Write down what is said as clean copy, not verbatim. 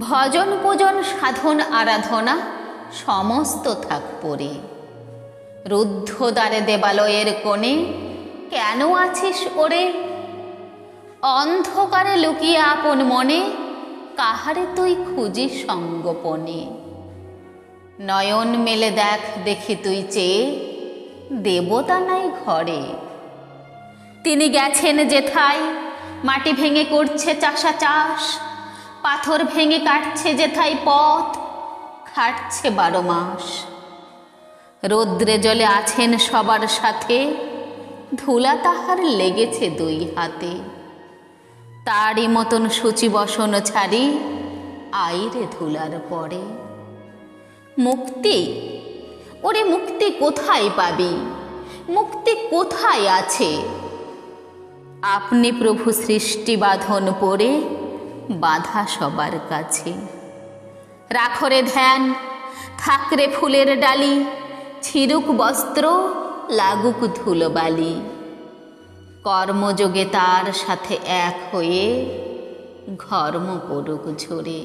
ভজন পূজন সাধন আরাধনা সমস্ত থাক পরে। রুদ্ধদ্বারে দেবালয়ের কোণে কেন আছিস ওরে? অন্ধকারে লুকিয়ে আপন মনে কাহারে তুই খুঁজিস সঙ্গোপনে। নয়ন মেলে দেখ দেখি তুই চেয়ে, দেবতা নাই ঘরে। তিনি গেছেন যেথায় মাটি ভেঙে করছে চাষা চাষ, পাথর ভেঙে কাটছে যেথায় পথ, খাটছে 12 মাস। রৌদ্রে জলে আছেন সবার সাথে, ধুলা তাহার লেগেছে 2 হাতে। তারই মতন সূচি বসন ছাড়ি আইরে ধুলার পরে। মুক্তি, ওরে মুক্তি কোথায় পাবি? মুক্তি কোথায় আছে? আপনি প্রভু সৃষ্টি বাঁধন পড়ে বাধা সবার কাছে। রাখরে ধ্যান, থাকরে ফুলের ডালি, ছিরুক বস্ত্র, লাগুক ধুলোবালি। কর্মযোগে তার সাথে এক হয়ে ঘর্ম পড়ুক ঝরে।